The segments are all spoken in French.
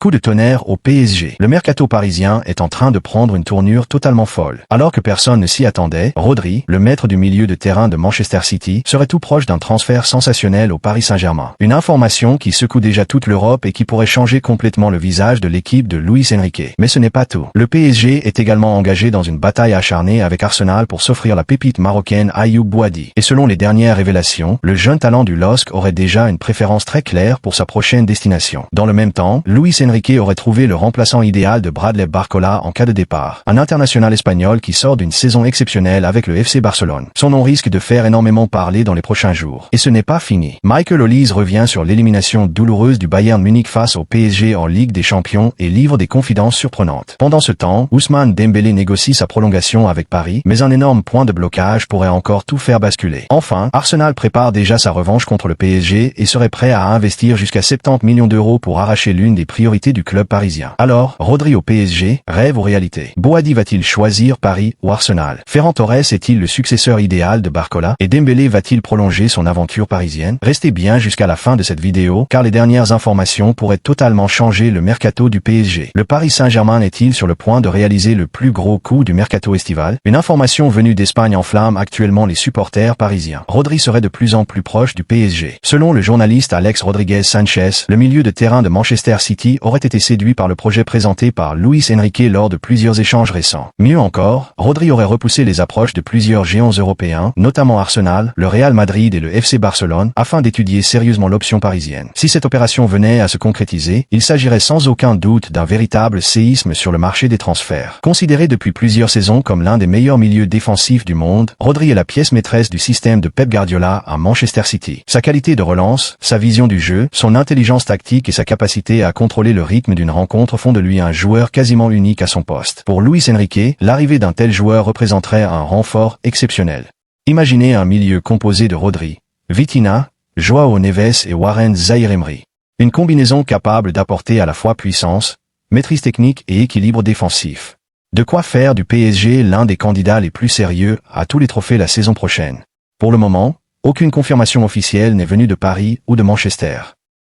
Coup de tonnerre au PSG. Le mercato parisien est en train de prendre une tournure totalement folle. Alors que personne ne s'y attendait, Rodri, le maître du milieu de terrain de Manchester City, serait tout proche d'un transfert sensationnel au Paris Saint-Germain. Une information qui secoue déjà toute l'Europe et qui pourrait changer complètement le visage de l'équipe de Luis Enrique. Mais ce n'est pas tout. Le PSG est également engagé dans une bataille acharnée avec Arsenal pour s'offrir la pépite marocaine Ayoub Boadi. Et selon les dernières révélations, le jeune talent du LOSC aurait déjà une préférence très claire pour sa prochaine destination. Dans le même temps, Luis Enrique aurait trouvé le remplaçant idéal de Bradley Barcola en cas de départ. Un international espagnol qui sort d'une saison exceptionnelle avec le FC Barcelone. Son nom risque de faire énormément parler dans les prochains jours. Et ce n'est pas fini. Michael Olise revient sur l'élimination douloureuse du Bayern Munich face au PSG en Ligue des Champions et livre des confidences surprenantes. Pendant ce temps, Ousmane Dembélé négocie sa prolongation avec Paris, mais un énorme point de blocage pourrait encore tout faire basculer. Enfin, Arsenal prépare déjà sa revanche contre le PSG et serait prêt à investir jusqu'à 70 millions d'euros pour arracher l'une des priorités du club parisien. Alors, Rodri au PSG, rêve ou réalité? Boadi va-t-il choisir Paris ou Arsenal? Ferran Torres est-il le successeur idéal de Barcola? Et Dembélé va-t-il prolonger son aventure parisienne? Restez bien jusqu'à la fin de cette vidéo, car les dernières informations pourraient totalement changer le mercato du PSG. Le Paris Saint-Germain est-il sur le point de réaliser le plus gros coup du mercato estival? Une information venue d'Espagne enflamme actuellement les supporters parisiens. Rodri serait de plus en plus proche du PSG. Selon le journaliste Alex Rodriguez Sanchez, le milieu de terrain de Manchester City aurait été séduit par le projet présenté par Luis Enrique lors de plusieurs échanges récents. Mieux encore, Rodri aurait repoussé les approches de plusieurs géants européens, notamment Arsenal, le Real Madrid et le FC Barcelone, afin d'étudier sérieusement l'option parisienne. Si cette opération venait à se concrétiser, il s'agirait sans aucun doute d'un véritable séisme sur le marché des transferts. Considéré depuis plusieurs saisons comme l'un des meilleurs milieux défensifs du monde, Rodri est la pièce maîtresse du système de Pep Guardiola à Manchester City. Sa qualité de relance, sa vision du jeu, son intelligence tactique et sa capacité à contrôler le rythme d'une rencontre font de lui un joueur quasiment unique à son poste. Pour Luis Enrique, l'arrivée d'un tel joueur représenterait un renfort exceptionnel. Imaginez un milieu composé de Rodri, Vitinha, Joao Neves et Warren Zaïre-Emery. Une combinaison capable d'apporter à la fois puissance, maîtrise technique et équilibre défensif. De quoi faire du PSG l'un des candidats les plus sérieux à tous les trophées la saison prochaine. Pour le moment, aucune confirmation officielle n'est venue de Paris ou de Manchester.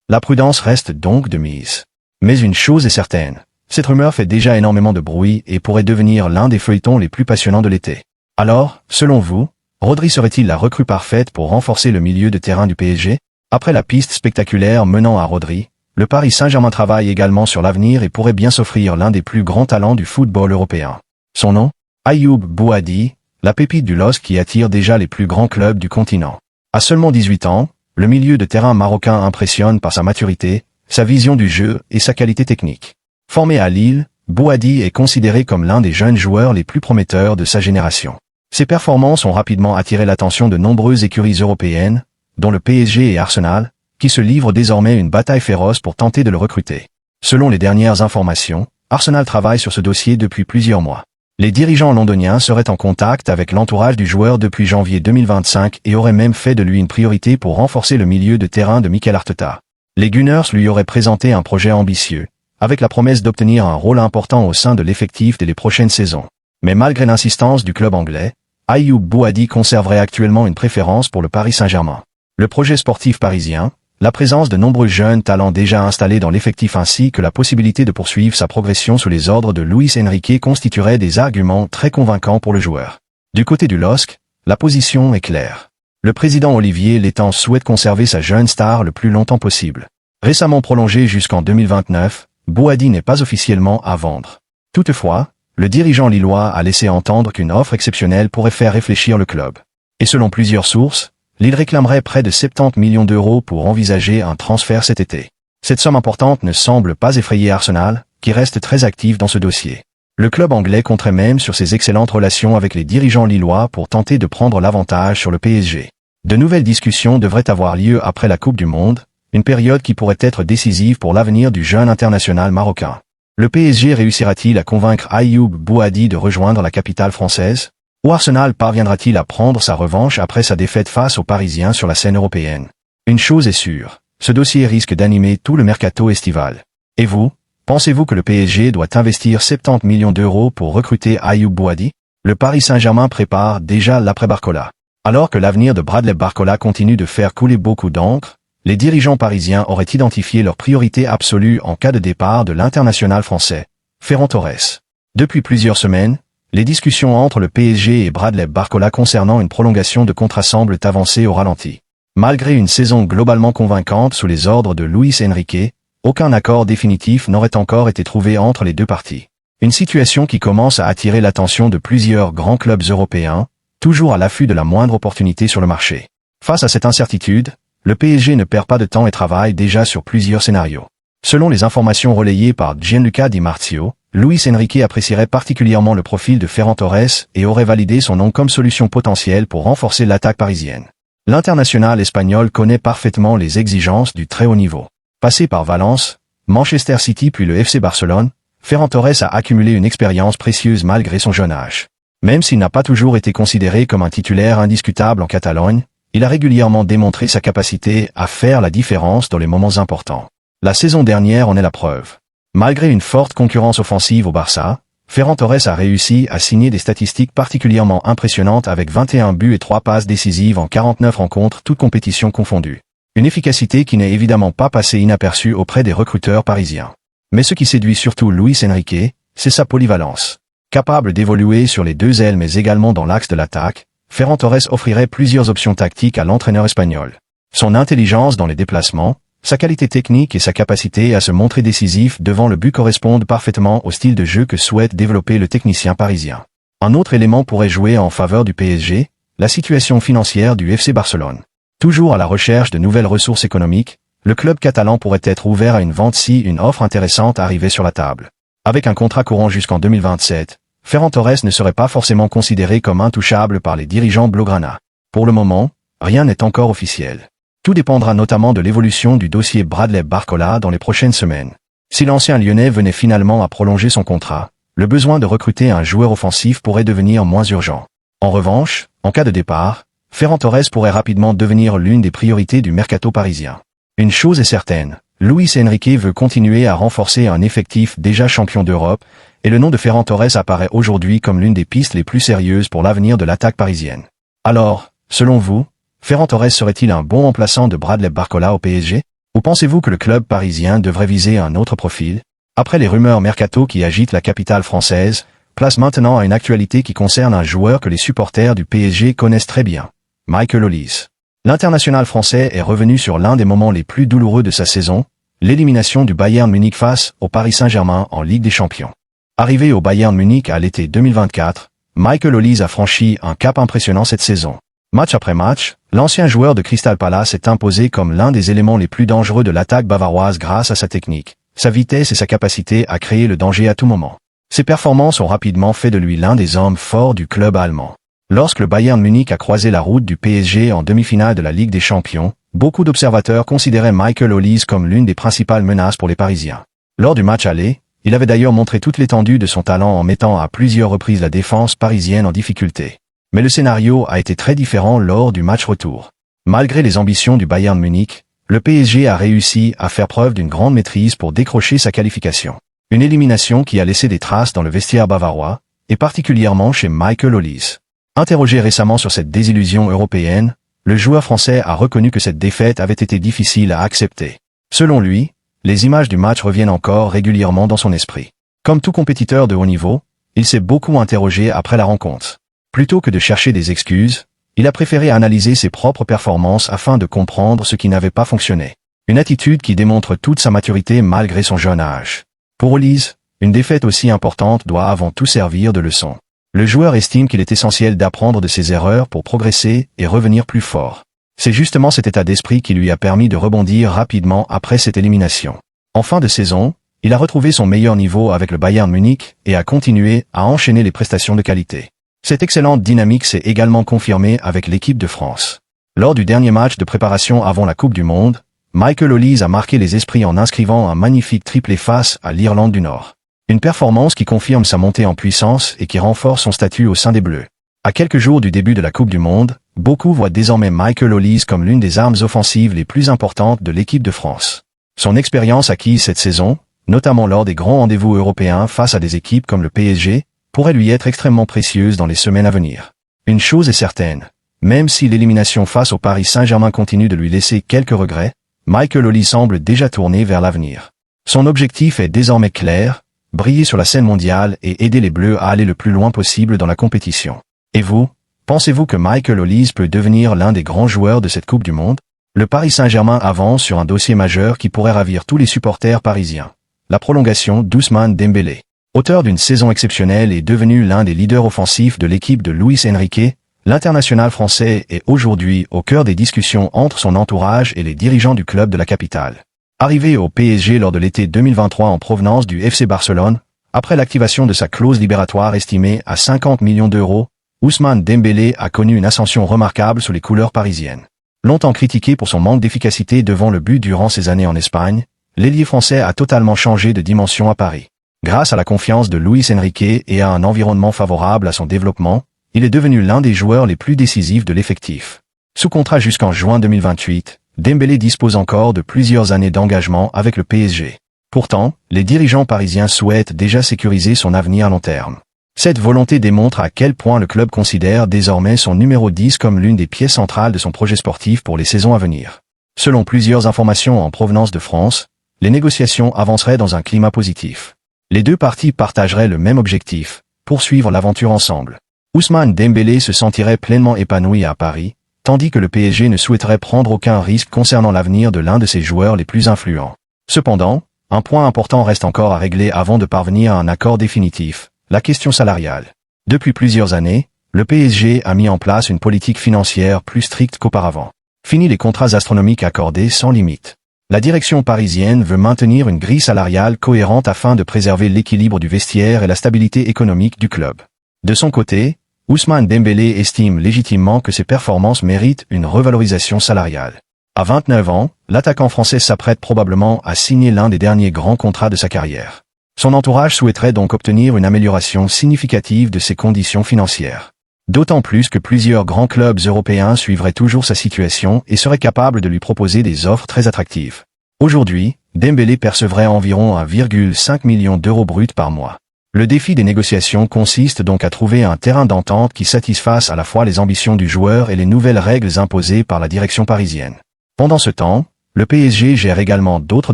La prudence reste donc de mise. Mais une chose est certaine, cette rumeur fait déjà énormément de bruit et pourrait devenir l'un des feuilletons les plus passionnants de l'été. Alors, selon vous, Rodri serait-il la recrue parfaite pour renforcer le milieu de terrain du PSG? Après la piste spectaculaire menant à Rodri, le Paris Saint-Germain travaille également sur l'avenir et pourrait bien s'offrir l'un des plus grands talents du football européen. Son nom? Ayoub Boadi, la pépite du LOSC qui attire déjà les plus grands clubs du continent. À seulement 18 ans, le milieu de terrain marocain impressionne par sa maturité, sa vision du jeu et sa qualité technique. Formé à Lille, Boadi est considéré comme l'un des jeunes joueurs les plus prometteurs de sa génération. Ses performances ont rapidement attiré l'attention de nombreuses écuries européennes, dont le PSG et Arsenal, qui se livrent désormais une bataille féroce pour tenter de le recruter. Selon les dernières informations, Arsenal travaille sur ce dossier depuis plusieurs mois. Les dirigeants londoniens seraient en contact avec l'entourage du joueur depuis janvier 2025 et auraient même fait de lui une priorité pour renforcer le milieu de terrain de Mikel Arteta. Les Gunners lui auraient présenté un projet ambitieux, avec la promesse d'obtenir un rôle important au sein de l'effectif dès les prochaines saisons. Mais malgré l'insistance du club anglais, Ayoub Boadi conserverait actuellement une préférence pour le Paris Saint-Germain. Le projet sportif parisien, la présence de nombreux jeunes talents déjà installés dans l'effectif ainsi que la possibilité de poursuivre sa progression sous les ordres de Luis Enrique constitueraient des arguments très convaincants pour le joueur. Du côté du LOSC, la position est claire. Le président Olivier Létang souhaite conserver sa jeune star le plus longtemps possible. Récemment prolongé jusqu'en 2029, Boadi n'est pas officiellement à vendre. Toutefois, le dirigeant lillois a laissé entendre qu'une offre exceptionnelle pourrait faire réfléchir le club. Et selon plusieurs sources, Lille réclamerait près de 70 millions d'euros pour envisager un transfert cet été. Cette somme importante ne semble pas effrayer Arsenal, qui reste très actif dans ce dossier. Le club anglais compterait même sur ses excellentes relations avec les dirigeants lillois pour tenter de prendre l'avantage sur le PSG. De nouvelles discussions devraient avoir lieu après la Coupe du Monde, une période qui pourrait être décisive pour l'avenir du jeune international marocain. Le PSG réussira-t-il à convaincre Ayoub Boadi de rejoindre la capitale française? Ou Arsenal parviendra-t-il à prendre sa revanche après sa défaite face aux Parisiens sur la scène européenne? Une chose est sûre, ce dossier risque d'animer tout le mercato estival. Et vous, pensez-vous que le PSG doit investir 70 millions d'euros pour recruter Ayoub Boadi? Le Paris Saint-Germain prépare déjà l'après-Barcola. Alors que l'avenir de Bradley Barcola continue de faire couler beaucoup d'encre, les dirigeants parisiens auraient identifié leur priorité absolue en cas de départ de l'international français, Ferran Torres. Depuis plusieurs semaines, les discussions entre le PSG et Bradley Barcola concernant une prolongation de contrat semblent avancer au ralenti. Malgré une saison globalement convaincante sous les ordres de Luis Enrique, aucun accord définitif n'aurait encore été trouvé entre les deux parties. Une situation qui commence à attirer l'attention de plusieurs grands clubs européens, toujours à l'affût de la moindre opportunité sur le marché. Face à cette incertitude, le PSG ne perd pas de temps et travaille déjà sur plusieurs scénarios. Selon les informations relayées par Gianluca Di Marzio, Luis Enrique apprécierait particulièrement le profil de Ferran Torres et aurait validé son nom comme solution potentielle pour renforcer l'attaque parisienne. L'international espagnol connaît parfaitement les exigences du très haut niveau. Passé par Valence, Manchester City puis le FC Barcelone, Ferran Torres a accumulé une expérience précieuse malgré son jeune âge. Même s'il n'a pas toujours été considéré comme un titulaire indiscutable en Catalogne, il a régulièrement démontré sa capacité à faire la différence dans les moments importants. La saison dernière en est la preuve. Malgré une forte concurrence offensive au Barça, Ferran Torres a réussi à signer des statistiques particulièrement impressionnantes avec 21 buts et 3 passes décisives en 49 rencontres, toutes compétitions confondues. Une efficacité qui n'est évidemment pas passée inaperçue auprès des recruteurs parisiens. Mais ce qui séduit surtout Luis Enrique, c'est sa polyvalence. Capable d'évoluer sur les deux ailes mais également dans l'axe de l'attaque, Ferran Torres offrirait plusieurs options tactiques à l'entraîneur espagnol. Son intelligence dans les déplacements, sa qualité technique et sa capacité à se montrer décisif devant le but correspondent parfaitement au style de jeu que souhaite développer le technicien parisien. Un autre élément pourrait jouer en faveur du PSG, la situation financière du FC Barcelone. Toujours à la recherche de nouvelles ressources économiques, le club catalan pourrait être ouvert à une vente si une offre intéressante arrivait sur la table. Avec un contrat courant jusqu'en 2027, Ferran Torres ne serait pas forcément considéré comme intouchable par les dirigeants blaugrana. Pour le moment, rien n'est encore officiel. Tout dépendra notamment de l'évolution du dossier Bradley Barcola dans les prochaines semaines. Si l'ancien Lyonnais venait finalement à prolonger son contrat, le besoin de recruter un joueur offensif pourrait devenir moins urgent. En revanche, en cas de départ, Ferran Torres pourrait rapidement devenir l'une des priorités du mercato parisien. Une chose est certaine, Luis Enrique veut continuer à renforcer un effectif déjà champion d'Europe, et le nom de Ferran Torres apparaît aujourd'hui comme l'une des pistes les plus sérieuses pour l'avenir de l'attaque parisienne. Alors, selon vous, Ferran Torres serait-il un bon remplaçant de Bradley Barcola au PSG? Ou pensez-vous que le club parisien devrait viser un autre profil? Après les rumeurs mercato qui agitent la capitale française, place maintenant à une actualité qui concerne un joueur que les supporters du PSG connaissent très bien, Michael Olise. L'international français est revenu sur l'un des moments les plus douloureux de sa saison, l'élimination du Bayern Munich face au Paris Saint-Germain en Ligue des Champions. Arrivé au Bayern Munich à l'été 2024, Michael Olise a franchi un cap impressionnant cette saison. Match après match, l'ancien joueur de Crystal Palace est imposé comme l'un des éléments les plus dangereux de l'attaque bavaroise grâce à sa technique, sa vitesse et sa capacité à créer le danger à tout moment. Ses performances ont rapidement fait de lui l'un des hommes forts du club allemand. Lorsque le Bayern Munich a croisé la route du PSG en demi-finale de la Ligue des Champions, beaucoup d'observateurs considéraient Michael Olise comme l'une des principales menaces pour les Parisiens. Lors du match aller, il avait d'ailleurs montré toute l'étendue de son talent en mettant à plusieurs reprises la défense parisienne en difficulté. Mais le scénario a été très différent lors du match retour. Malgré les ambitions du Bayern Munich, le PSG a réussi à faire preuve d'une grande maîtrise pour décrocher sa qualification. Une élimination qui a laissé des traces dans le vestiaire bavarois, et particulièrement chez Michael Olise. Interrogé récemment sur cette désillusion européenne, le joueur français a reconnu que cette défaite avait été difficile à accepter. Selon lui, les images du match reviennent encore régulièrement dans son esprit. Comme tout compétiteur de haut niveau, il s'est beaucoup interrogé après la rencontre. Plutôt que de chercher des excuses, il a préféré analyser ses propres performances afin de comprendre ce qui n'avait pas fonctionné. Une attitude qui démontre toute sa maturité malgré son jeune âge. Pour Olise, une défaite aussi importante doit avant tout servir de leçon. Le joueur estime qu'il est essentiel d'apprendre de ses erreurs pour progresser et revenir plus fort. C'est justement cet état d'esprit qui lui a permis de rebondir rapidement après cette élimination. En fin de saison, il a retrouvé son meilleur niveau avec le Bayern Munich et a continué à enchaîner les prestations de qualité. Cette excellente dynamique s'est également confirmée avec l'équipe de France. Lors du dernier match de préparation avant la Coupe du Monde, Michael Olise a marqué les esprits en inscrivant un magnifique triplé face à l'Irlande du Nord. Une performance qui confirme sa montée en puissance et qui renforce son statut au sein des Bleus. À quelques jours du début de la Coupe du Monde, beaucoup voient désormais Michael Olise comme l'une des armes offensives les plus importantes de l'équipe de France. Son expérience acquise cette saison, notamment lors des grands rendez-vous européens face à des équipes comme le PSG, pourrait lui être extrêmement précieuse dans les semaines à venir. Une chose est certaine, même si l'élimination face au Paris Saint-Germain continue de lui laisser quelques regrets, Michael Olise semble déjà tourné vers l'avenir. Son objectif est désormais clair, briller sur la scène mondiale et aider les Bleus à aller le plus loin possible dans la compétition. Et vous, pensez-vous que Michael Olise peut devenir l'un des grands joueurs de cette Coupe du Monde? Le Paris Saint-Germain avance sur un dossier majeur qui pourrait ravir tous les supporters parisiens. La prolongation d'Ousmane Dembélé. Auteur d'une saison exceptionnelle et devenu l'un des leaders offensifs de l'équipe de Luis Enrique, l'international français est aujourd'hui au cœur des discussions entre son entourage et les dirigeants du club de la capitale. Arrivé au PSG lors de l'été 2023 en provenance du FC Barcelone, après l'activation de sa clause libératoire estimée à 50 millions d'euros, Ousmane Dembélé a connu une ascension remarquable sous les couleurs parisiennes. Longtemps critiqué pour son manque d'efficacité devant le but durant ses années en Espagne, l'ailier français a totalement changé de dimension à Paris. Grâce à la confiance de Luis Enrique et à un environnement favorable à son développement, il est devenu l'un des joueurs les plus décisifs de l'effectif. Sous contrat jusqu'en juin 2028, Dembélé dispose encore de plusieurs années d'engagement avec le PSG. Pourtant, les dirigeants parisiens souhaitent déjà sécuriser son avenir à long terme. Cette volonté démontre à quel point le club considère désormais son numéro 10 comme l'une des pièces centrales de son projet sportif pour les saisons à venir. Selon plusieurs informations en provenance de France, les négociations avanceraient dans un climat positif. Les deux parties partageraient le même objectif, poursuivre l'aventure ensemble. Ousmane Dembélé se sentirait pleinement épanoui à Paris, tandis que le PSG ne souhaiterait prendre aucun risque concernant l'avenir de l'un de ses joueurs les plus influents. Cependant, un point important reste encore à régler avant de parvenir à un accord définitif, la question salariale. Depuis plusieurs années, le PSG a mis en place une politique financière plus stricte qu'auparavant. Fini les contrats astronomiques accordés sans limite. La direction parisienne veut maintenir une grille salariale cohérente afin de préserver l'équilibre du vestiaire et la stabilité économique du club. De son côté, Ousmane Dembélé estime légitimement que ses performances méritent une revalorisation salariale. À 29 ans, l'attaquant français s'apprête probablement à signer l'un des derniers grands contrats de sa carrière. Son entourage souhaiterait donc obtenir une amélioration significative de ses conditions financières. D'autant plus que plusieurs grands clubs européens suivraient toujours sa situation et seraient capables de lui proposer des offres très attractives. Aujourd'hui, Dembélé percevrait environ 1,5 million d'euros bruts par mois. Le défi des négociations consiste donc à trouver un terrain d'entente qui satisfasse à la fois les ambitions du joueur et les nouvelles règles imposées par la direction parisienne. Pendant ce temps, le PSG gère également d'autres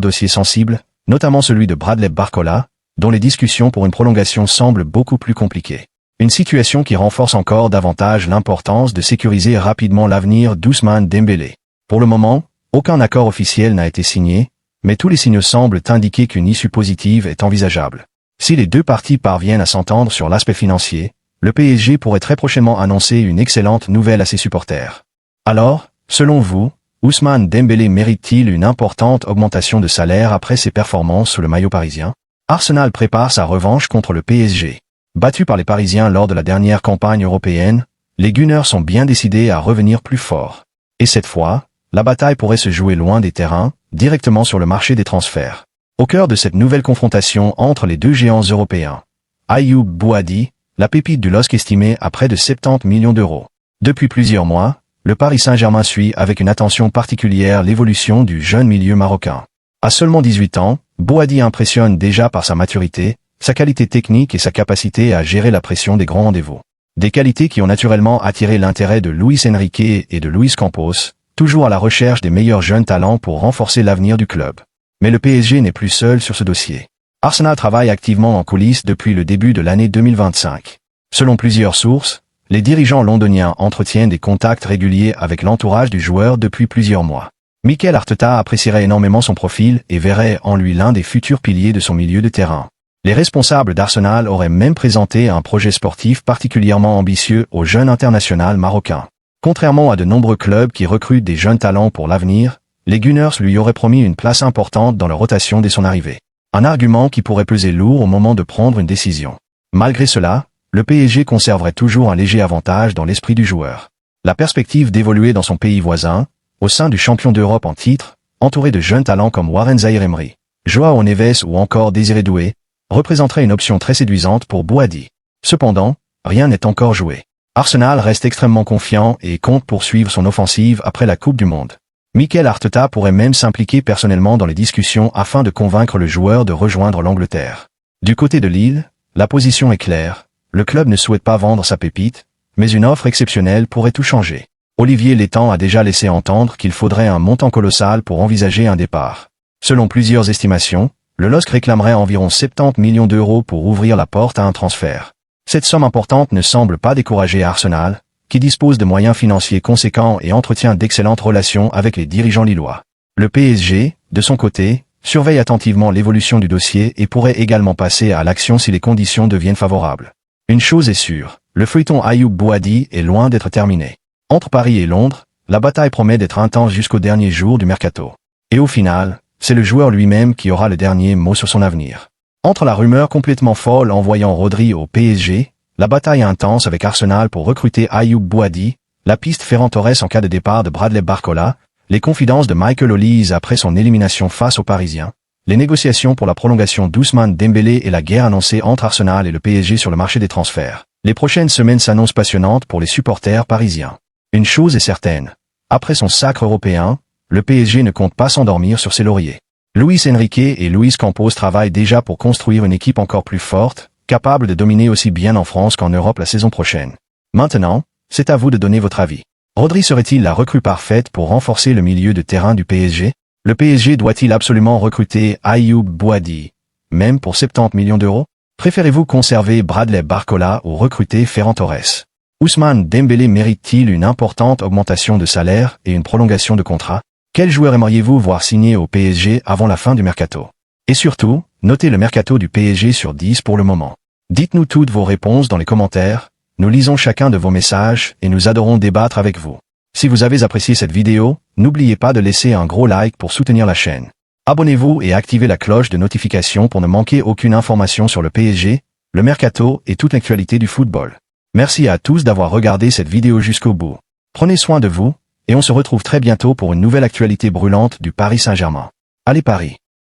dossiers sensibles, notamment celui de Bradley Barcola, dont les discussions pour une prolongation semblent beaucoup plus compliquées. Une situation qui renforce encore davantage l'importance de sécuriser rapidement l'avenir d'Ousmane Dembélé. Pour le moment, aucun accord officiel n'a été signé, mais tous les signaux semblent indiquer qu'une issue positive est envisageable. Si les deux parties parviennent à s'entendre sur l'aspect financier, le PSG pourrait très prochainement annoncer une excellente nouvelle à ses supporters. Alors, selon vous, Ousmane Dembélé mérite-t-il une importante augmentation de salaire après ses performances sous le maillot parisien? Arsenal prépare sa revanche contre le PSG. Battus par les Parisiens lors de la dernière campagne européenne, les Gunners sont bien décidés à revenir plus forts. Et cette fois, la bataille pourrait se jouer loin des terrains, directement sur le marché des transferts. Au cœur de cette nouvelle confrontation entre les deux géants européens, Ayoub Bouhaddi, la pépite du LOSC estimée à près de 70 millions d'euros. Depuis plusieurs mois, le Paris Saint-Germain suit avec une attention particulière l'évolution du jeune milieu marocain. À seulement 18 ans, Bouhaddi impressionne déjà par sa maturité, sa qualité technique et sa capacité à gérer la pression des grands rendez-vous. Des qualités qui ont naturellement attiré l'intérêt de Luis Enrique et de Luis Campos, toujours à la recherche des meilleurs jeunes talents pour renforcer l'avenir du club. Mais le PSG n'est plus seul sur ce dossier. Arsenal travaille activement en coulisses depuis le début de l'année 2025. Selon plusieurs sources, les dirigeants londoniens entretiennent des contacts réguliers avec l'entourage du joueur depuis plusieurs mois. Mikel Arteta apprécierait énormément son profil et verrait en lui l'un des futurs piliers de son milieu de terrain. Les responsables d'Arsenal auraient même présenté un projet sportif particulièrement ambitieux au jeune international marocain. Contrairement à de nombreux clubs qui recrutent des jeunes talents pour l'avenir, les Gunners lui auraient promis une place importante dans leur rotation dès son arrivée. Un argument qui pourrait peser lourd au moment de prendre une décision. Malgré cela, le PSG conserverait toujours un léger avantage dans l'esprit du joueur. La perspective d'évoluer dans son pays voisin, au sein du champion d'Europe en titre, entouré de jeunes talents comme Warren Zaïre-Emery, Joao Neves ou encore Désiré Doué, représenterait une option très séduisante pour Bouhaddi. Cependant, rien n'est encore joué. Arsenal reste extrêmement confiant et compte poursuivre son offensive après la Coupe du Monde. Mikel Arteta pourrait même s'impliquer personnellement dans les discussions afin de convaincre le joueur de rejoindre l'Angleterre. Du côté de Lille, la position est claire, le club ne souhaite pas vendre sa pépite, mais une offre exceptionnelle pourrait tout changer. Olivier Létang a déjà laissé entendre qu'il faudrait un montant colossal pour envisager un départ. Selon plusieurs estimations, le LOSC réclamerait environ 70 millions d'euros pour ouvrir la porte à un transfert. Cette somme importante ne semble pas décourager Arsenal, qui dispose de moyens financiers conséquents et entretient d'excellentes relations avec les dirigeants lillois. Le PSG, de son côté, surveille attentivement l'évolution du dossier et pourrait également passer à l'action si les conditions deviennent favorables. Une chose est sûre, le feuilleton Ayoub Boadi est loin d'être terminé. Entre Paris et Londres, la bataille promet d'être intense jusqu'au dernier jour du mercato. Et au final, c'est le joueur lui-même qui aura le dernier mot sur son avenir. Entre la rumeur complètement folle envoyant Rodri au PSG, la bataille intense avec Arsenal pour recruter Ayoub Boadi, la piste Ferran Torres en cas de départ de Bradley Barcola, les confidences de Michael Olise après son élimination face aux Parisiens, les négociations pour la prolongation d'Ousmane Dembélé et la guerre annoncée entre Arsenal et le PSG sur le marché des transferts. Les prochaines semaines s'annoncent passionnantes pour les supporters parisiens. Une chose est certaine, après son sacre européen, le PSG ne compte pas s'endormir sur ses lauriers. Luis Enrique et Luis Campos travaillent déjà pour construire une équipe encore plus forte, capable de dominer aussi bien en France qu'en Europe la saison prochaine. Maintenant, c'est à vous de donner votre avis. Rodri serait-il la recrue parfaite pour renforcer le milieu de terrain du PSG? Le PSG doit-il absolument recruter Ayoub Boadi, même pour 70 millions d'euros? Préférez-vous conserver Bradley Barcola ou recruter Ferran Torres? Ousmane Dembélé mérite-t-il une importante augmentation de salaire et une prolongation de contrat? Quel joueur aimeriez-vous voir signer au PSG avant la fin du mercato? Et surtout, notez le mercato du PSG sur 10 pour le moment. Dites-nous toutes vos réponses dans les commentaires, nous lisons chacun de vos messages et nous adorons débattre avec vous. Si vous avez apprécié cette vidéo, n'oubliez pas de laisser un gros like pour soutenir la chaîne. Abonnez-vous et activez la cloche de notification pour ne manquer aucune information sur le PSG, le mercato et toute l'actualité du football. Merci à tous d'avoir regardé cette vidéo jusqu'au bout. Prenez soin de vous, et on se retrouve très bientôt pour une nouvelle actualité brûlante du Paris Saint-Germain. Allez Paris!